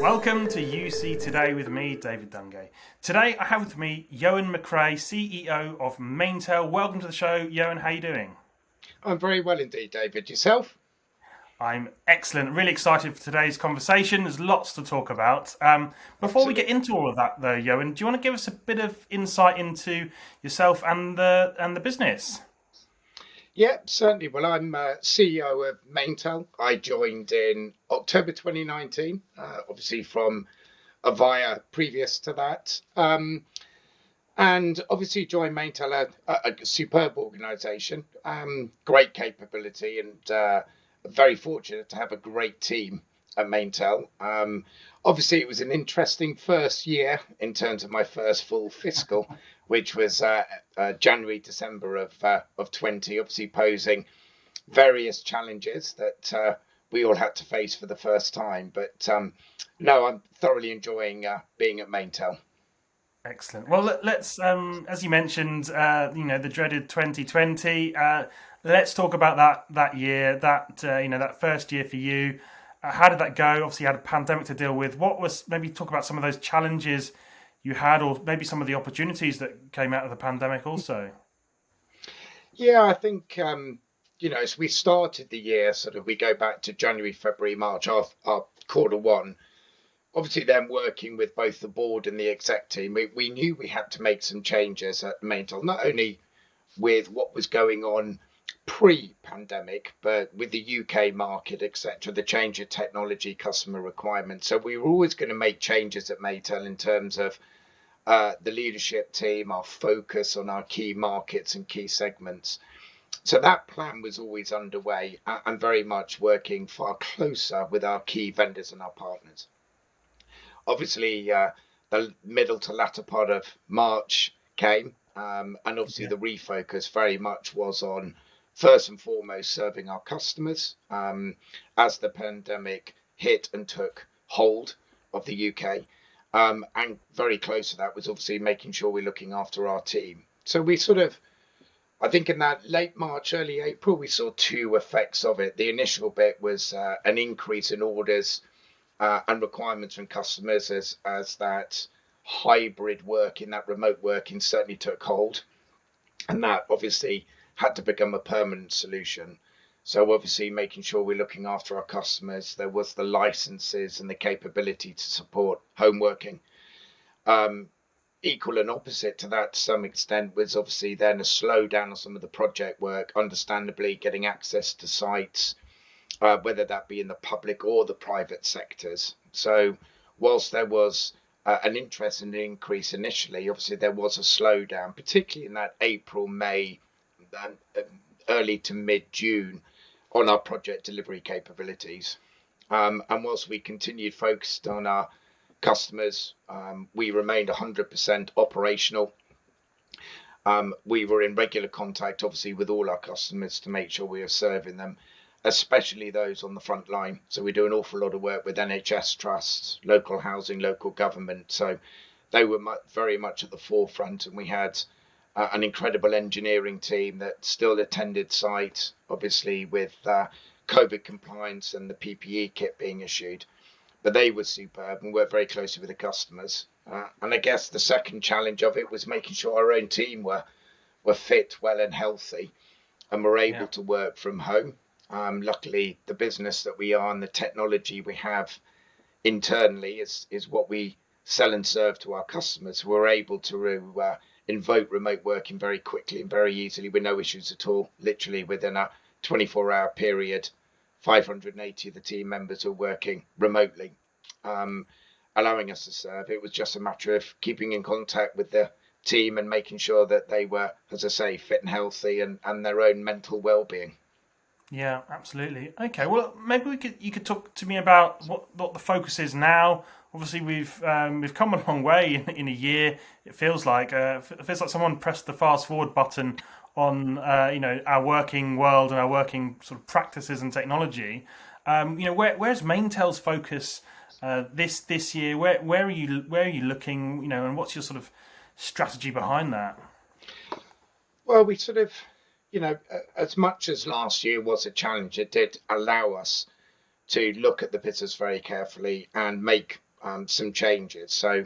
Welcome to UC Today with me, David Dungay. Today I have with me Ioan MacRae, CEO of Maintel. Welcome to the show, Ioan. How are you doing? I'm very well indeed, David. Yourself? I'm excellent. Really excited for today's conversation. There's lots to talk about. Before we get Absolutely. into all of that, though, Ioan, do you want to give us a bit of insight into yourself and the business? Yeah, certainly. Well, I'm CEO of Maintel. I joined in October 2019, obviously from Avaya previous to that. And obviously joined Maintel, a superb organization, great capability, and very fortunate to have a great team at Maintel. Obviously, it was an interesting first year in terms of my first full fiscal, which was January, December of 20, obviously posing various challenges that we all had to face for the first time. But no, I'm thoroughly enjoying being at Maintel. Excellent. Well, let's, as you mentioned, the dreaded 2020. Let's talk about that year, that first year for you. How did that go? Obviously, you had a pandemic to deal with. What was maybe talk about some of those challenges you had, or maybe some of the opportunities that came out of the pandemic also. Yeah, I think as we started the year, sort of we go back to January, February, March, our quarter one. Obviously, then working with both the board and the exec team, we knew we had to make some changes at Maintel, not only with what was going on pre-pandemic, but with the UK market, etc., the change of technology, customer requirements. So we were always going to make changes at Maintel in terms of the leadership team, our focus on our key markets and key segments. So that plan was always underway and very much working far closer with our key vendors and our partners. Obviously, the middle to latter part of March came, and obviously Yeah. the refocus very much was on first and foremost serving our customers as the pandemic hit and took hold of the UK. And very close to that was obviously making sure we're looking after our team. So we sort of, I think in that late March, early April, we saw two effects of it. The initial bit was an increase in orders and requirements from customers as that hybrid working, that remote working certainly took hold. And that obviously had to become a permanent solution. So obviously making sure we're looking after our customers, there was the licenses and the capability to support home working. Um, Equal and opposite to that to some extent was obviously then a slowdown on some of the project work, understandably getting access to sites, whether that be in the public or the private sectors. So whilst there was an interest and an increase initially, obviously there was a slowdown, particularly in that April, May, and early to mid June on our project delivery capabilities. And whilst we continued focused on our customers, we remained 100% operational. We were in regular contact, obviously, with all our customers to make sure we are serving them, especially those on the front line. So we do an awful lot of work with NHS trusts, local housing, local government. So they were very much at the forefront, and we had an incredible engineering team that still attended site, obviously with COVID compliance and the PPE kit being issued. But they were superb and worked very closely with the customers. And I guess the second challenge of it was making sure our own team were fit, well, and healthy, and were able Yeah. to work from home. Luckily, the business that we are and the technology we have internally is what we sell and serve to our customers. We're able to invoke remote working very quickly and very easily with no issues at all. Literally within a 24-hour period, 580 of the team members are working remotely, um, allowing us to serve. It was just a matter of keeping in contact with the team and making sure that they were, as I say, fit and healthy and their own mental well-being. Yeah, absolutely. Okay, well, maybe you could talk to me about what the focus is now. Obviously, we've come a long way in a year. It feels like someone pressed the fast forward button on our working world and our working sort of practices and technology. Where's Maintel's focus this year? Where are you looking? And what's your sort of strategy behind that? Well, we sort of, as much as last year was a challenge, it did allow us to look at the business very carefully and make some changes. So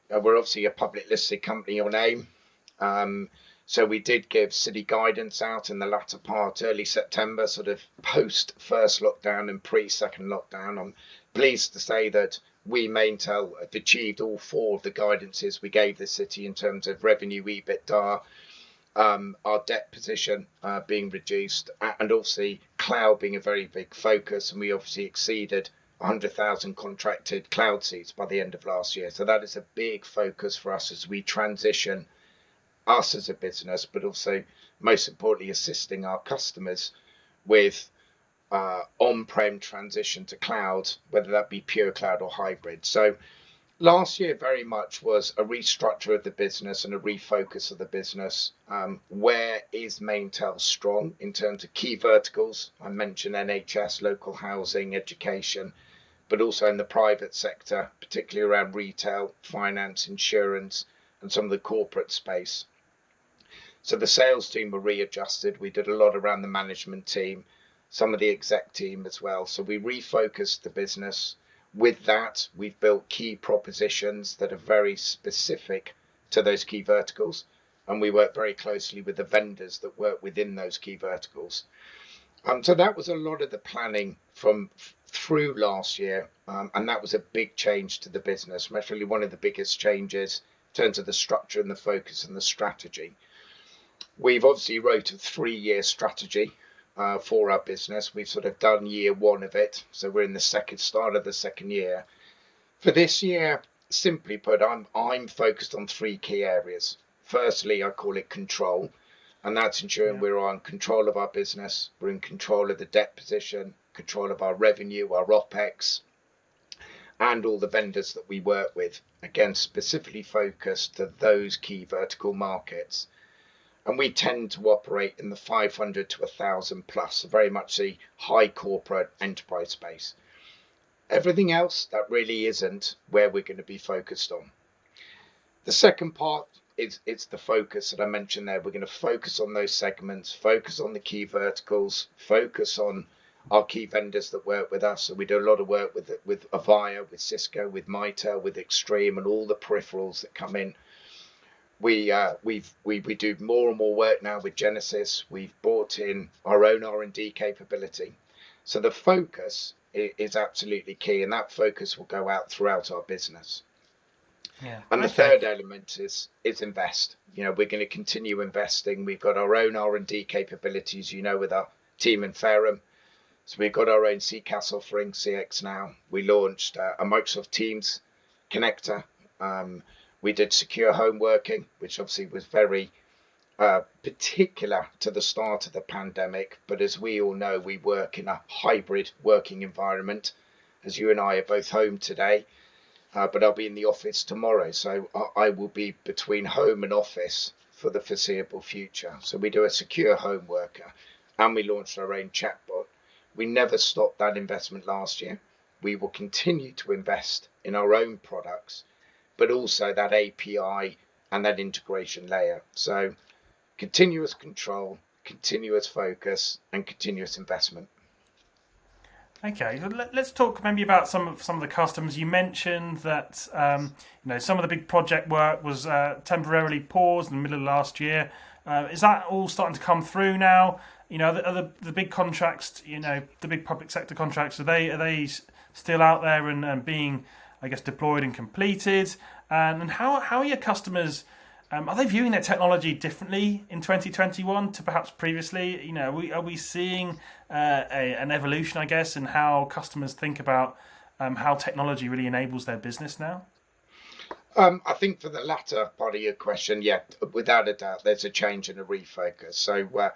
we're obviously a public listed company on AIM. So we did give city guidance out in the latter part, early September, sort of post first lockdown and pre second lockdown. I'm pleased to say that we, Maintel, have achieved all four of the guidances we gave the city in terms of revenue, EBITDA, our debt position being reduced, and obviously cloud being a very big focus. And we obviously exceeded 100,000 contracted cloud seats by the end of last year. So that is a big focus for us as we transition us as a business, but also most importantly assisting our customers with on-prem transition to cloud, whether that be pure cloud or hybrid. So last year very much was a restructure of the business and a refocus of the business. Where is Maintel strong in terms of key verticals? I mentioned NHS, local housing, education, but also in the private sector, particularly around retail, finance, insurance, and some of the corporate space. So the sales team were readjusted. We did a lot around the management team, some of the exec team as well. So we refocused the business. With that, we've built key propositions that are very specific to those key verticals. And we work very closely with the vendors that work within those key verticals. So that was a lot of the planning from through last year. And that was a big change to the business. Really one of the biggest changes in terms of the structure and the focus and the strategy. We've obviously wrote a 3-year strategy for our business. We've sort of done year one of it. So we're in the start of the second year. For this year, simply put, I'm focused on 3 key areas. Firstly, I call it control. And that's ensuring we're in control of our business. We're in control of the debt position, control of our revenue, our OPEX, and all the vendors that we work with. Again, specifically focused to those key vertical markets. And we tend to operate in the 500 to 1,000 plus, very much the high corporate enterprise space. Everything else, that really isn't where we're going to be focused on. The second part is the focus that I mentioned there. We're going to focus on those segments, focus on the key verticals, focus on our key vendors that work with us. So we do a lot of work with Avaya, with Cisco, with Maintel, with Extreme, and all the peripherals that come in. We do more and more work now with Genesis. We've brought in our own R&D capability. So the focus is absolutely key, and that focus will go out throughout our business. Yeah. And the third element is invest. We're going to continue investing. We've got our own R&D capabilities, with our team in Fareham. So we've got our own CCaaS offering, CX Now. We launched a Microsoft Teams connector. We did secure home working, which obviously was very particular to the start of the pandemic. But as we all know, we work in a hybrid working environment. As you and I are both home today, but I'll be in the office tomorrow. So I will be between home and office for the foreseeable future. So we do a secure home worker, and we launched our own chatbot. We never stopped that investment last year. We will continue to invest in our own products, but also that API and that integration layer. So continuous control, continuous focus, and continuous investment. Okay, so let's talk maybe about some of the customers. You mentioned that some of the big project work was temporarily paused in the middle of last year. Is that all starting to come through now? Are the big contracts, the big public sector contracts, are they still out there and being, I guess, deployed and completed? And how are your customers? Are they viewing their technology differently in 2021 to perhaps previously? Are we seeing an evolution, I guess, in how customers think about how technology really enables their business now? I think for the latter part of your question, yeah, without a doubt, there's a change and a refocus. So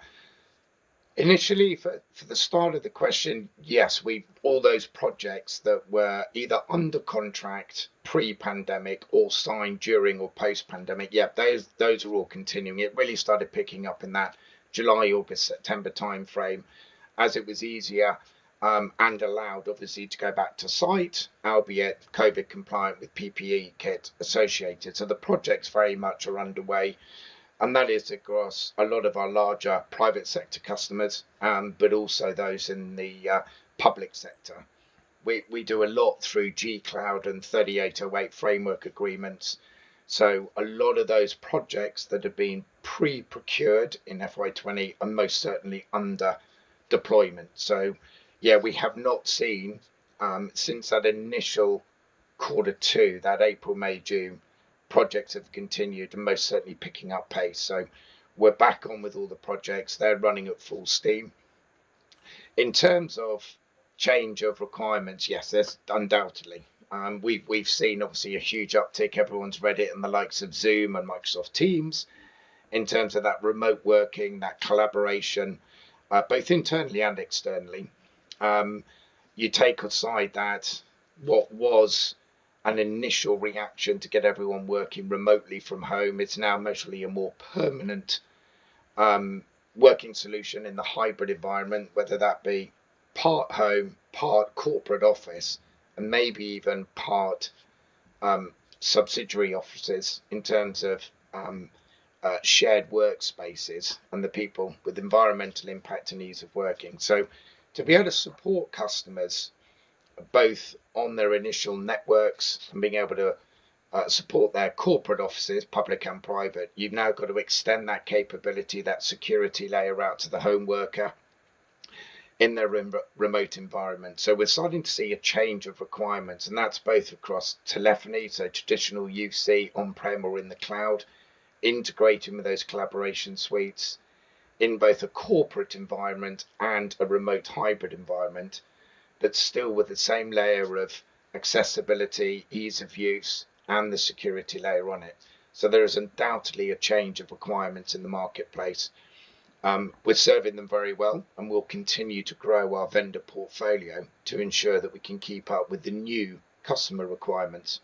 initially, for the start of the question, yes, all those projects that were either under contract pre-pandemic or signed during or post-pandemic, yeah, those are all continuing. It really started picking up in that July, August, September timeframe, as it was easier and allowed, obviously, to go back to site, albeit COVID compliant with PPE kit associated. So the projects very much are underway. And that is across a lot of our larger private sector customers, but also those in the public sector. we do a lot through G Cloud and 3808 framework agreements. So a lot of those projects that have been pre-procured in FY20 are most certainly under deployment. So yeah, we have not seen since that initial Q2, that April, May, June, projects have continued and most certainly picking up pace. So we're back on with all the projects. They're running at full steam. In terms of change of requirements, yes, there's undoubtedly. We've seen obviously a huge uptick. Everyone's read it in the likes of Zoom and Microsoft Teams in terms of that remote working, that collaboration, both internally and externally. You take aside that what was an initial reaction to get everyone working remotely from home, it's now mostly a more permanent working solution in the hybrid environment, whether that be part home, part corporate office, and maybe even part subsidiary offices in terms of shared workspaces and the people with environmental impact and ease of working. So to be able to support customers both on their initial networks and being able to support their corporate offices, public and private, you've now got to extend that capability, that security layer out to the home worker in their remote environment. So we're starting to see a change of requirements, and that's both across telephony, so traditional UC on-prem or in the cloud, integrating with those collaboration suites in both a corporate environment and a remote hybrid environment, but still with the same layer of accessibility, ease of use, and the security layer on it. So there is undoubtedly a change of requirements in the marketplace. We're serving them very well, and we'll continue to grow our vendor portfolio to ensure that we can keep up with the new customer requirements.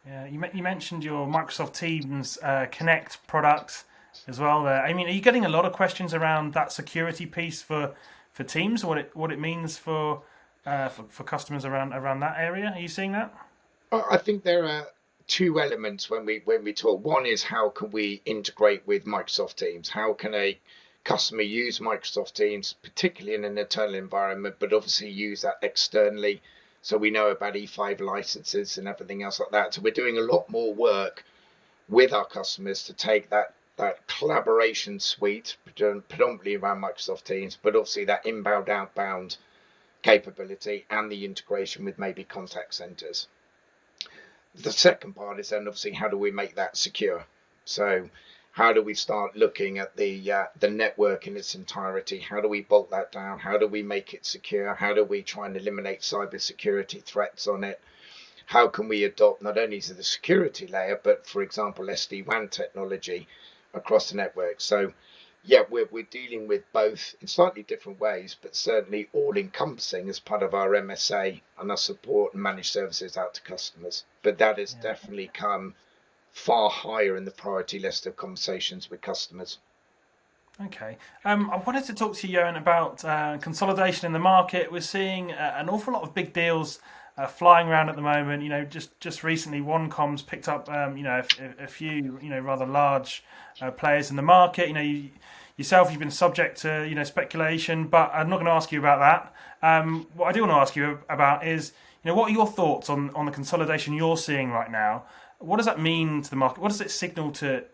Yeah, you mentioned your Microsoft Teams Connect product as well there. I mean, are you getting a lot of questions around that security piece for Teams, what it means for customers around that area? Are you seeing that? I think there are two elements when we talk. One is how can we integrate with Microsoft Teams? How can a customer use Microsoft Teams, particularly in an internal environment, but obviously use that externally? So we know about E5 licenses and everything else like that. So we're doing a lot more work with our customers to take that collaboration suite, predominantly around Microsoft Teams, but obviously that inbound, outbound capability and the integration with maybe contact centers. The second part is then obviously how do we make that secure? So how do we start looking at the network in its entirety? How do we bolt that down? How do we make it secure? How do we try and eliminate cybersecurity threats on it? How can we adopt not only the security layer, but for example, SD-WAN technology across the network? So yeah, we're dealing with both in slightly different ways, but certainly all encompassing as part of our MSA and our support and managed services out to customers. But that has definitely come far higher in the priority list of conversations with customers. Okay. I wanted to talk to you, Ioan, about consolidation in the market. We're seeing an awful lot of big deals flying around at the moment. You know, just recently, OneCom's picked up a few rather large players in the market. You know, yourself, you've been subject to speculation, but I'm not going to ask you about that. What I do want to ask you about is what are your thoughts on the consolidation you're seeing right now? What does that mean to the market? What does it signal to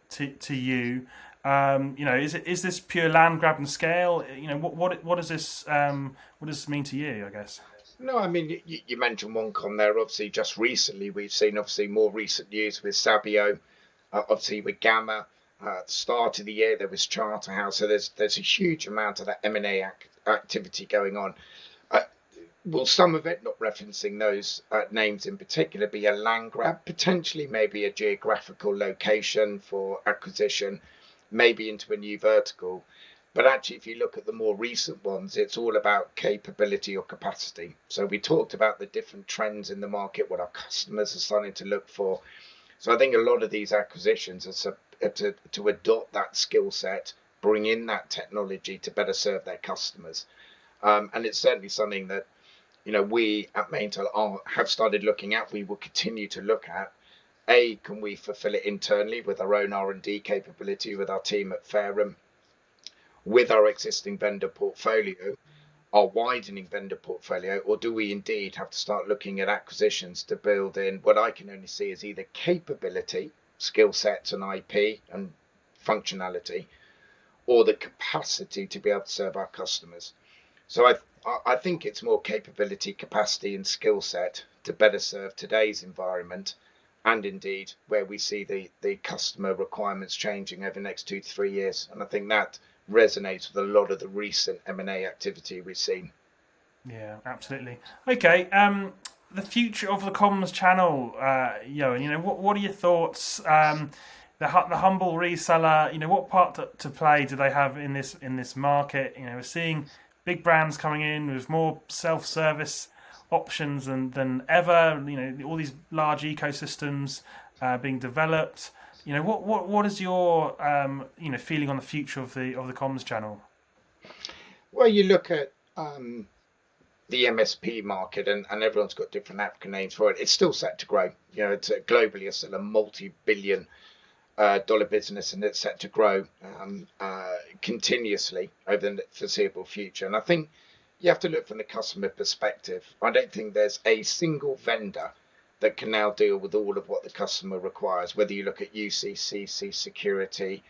you? Is this pure land grab and scale? What does this mean to you, I guess? No, I mean, you mentioned OneCom there. Obviously, just recently, we've seen obviously more recent news with Sabio, obviously with Gamma. At the start of the year, there was Charterhouse. So there's a huge amount of that M&A activity going on. Will some of it, not referencing those names in particular, be a land grab? Potentially, maybe a geographical location for acquisition, maybe into a new vertical. But actually, if you look at the more recent ones, it's all about capability or capacity. So we talked about the different trends in the market, what our customers are starting to look for. So I think a lot of these acquisitions are to adopt that skill set, bring in that technology to better serve their customers. And it's certainly something that we at Maintel have started looking at. We will continue to look at. Can we fulfill it internally with our own R&D capability, with our team at Fairham, with our existing vendor portfolio, our widening vendor portfolio, or do we indeed have to start looking at acquisitions to build in what I can only see as either capability, skill sets and IP and functionality, or the capacity to be able to serve our customers? So I think it's more capability, capacity and skill set to better serve today's environment, and indeed where we see the customer requirements changing over the next 2 to 3 years. And I think that resonates with a lot of the recent M&A activity we've seen. Yeah, absolutely. Okay, the future of the comms channel, Ioan, what are your thoughts? The humble reseller, what part to play do they have in this market? We're seeing big brands coming in with more self-service options than ever. All these large ecosystems being developed. What is your feeling on the future of the comms channel? Well, you look at the MSP market, and everyone's got different African names for it. It's still set to grow. It's globally it's still a multi-billion dollar business, and it's set to grow continuously over the foreseeable future. And I think you have to look from the customer perspective. I don't think there's a single vendor that can now deal with all of what the customer requires, whether you look at UCC, security,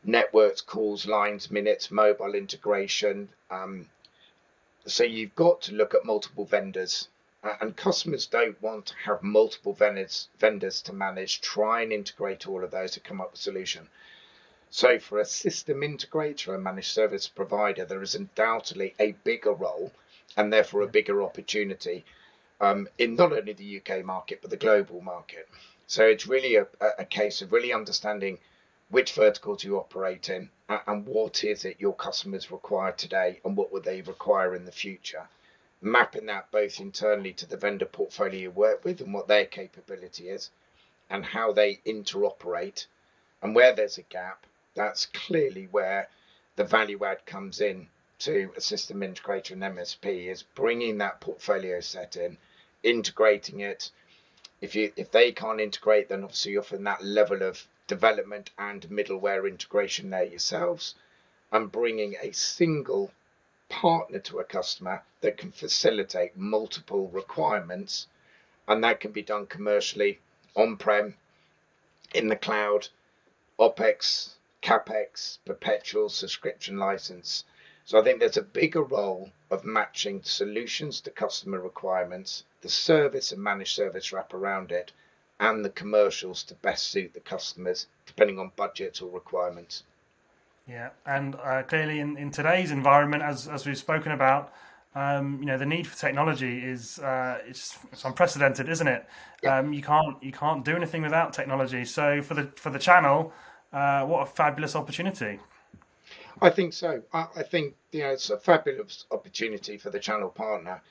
networks, calls, lines, minutes, mobile integration. So you've got to look at multiple vendors, and customers don't want to have multiple vendors to manage, try and integrate all of those to come up with a solution. So for a system integrator, a managed service provider, there is undoubtedly a bigger role and therefore a bigger opportunity in not only the UK market, but the global market. So it's really a case of really understanding which verticals you operate in and what is it your customers require today and what would they require in the future. Mapping that both internally to the vendor portfolio you work with and what their capability is and how they interoperate, and where there's a gap, that's clearly where the value add comes in to a system integrator and MSP, is bringing that portfolio set in, integrating it. If they can't integrate, then obviously you're offering that level of development and middleware integration there yourselves, and bringing a single partner to a customer that can facilitate multiple requirements, and that can be done commercially, on-prem, in the cloud, OPEX, CAPEX, perpetual subscription license. So I think there's a bigger role of matching solutions to customer requirements, the service and managed service wrap around it, and the commercials to best suit the customers depending on budgets or requirements. Yeah, and clearly in today's environment, as we've spoken about, the need for technology is it's unprecedented, isn't it? Yeah. You can't do anything without technology. So for the channel, what a fabulous opportunity! I think so. I think it's a fabulous opportunity for the channel partner,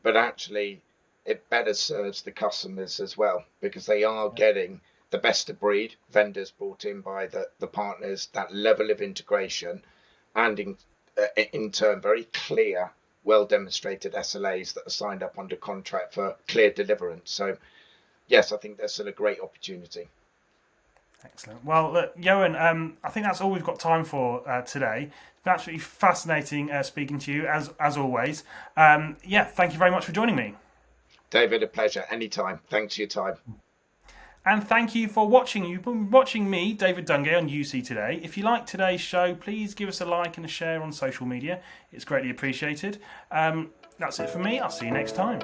but actually it better serves the customers as well, because they are getting the best of breed vendors brought in by the partners, that level of integration, and in turn very clear, well demonstrated SLAs that are signed up under contract for clear deliverance. So yes, I think that's still a great opportunity. Excellent. Well, look, Ioan, I think that's all we've got time for today. It's been absolutely fascinating speaking to you, as always. Thank you very much for joining me. David, a pleasure. Anytime. Thanks for your time. And thank you for watching. You've been watching me, David Dungay, on UC Today. If you like today's show, please give us a like and a share on social media. It's greatly appreciated. That's it for me. I'll see you next time.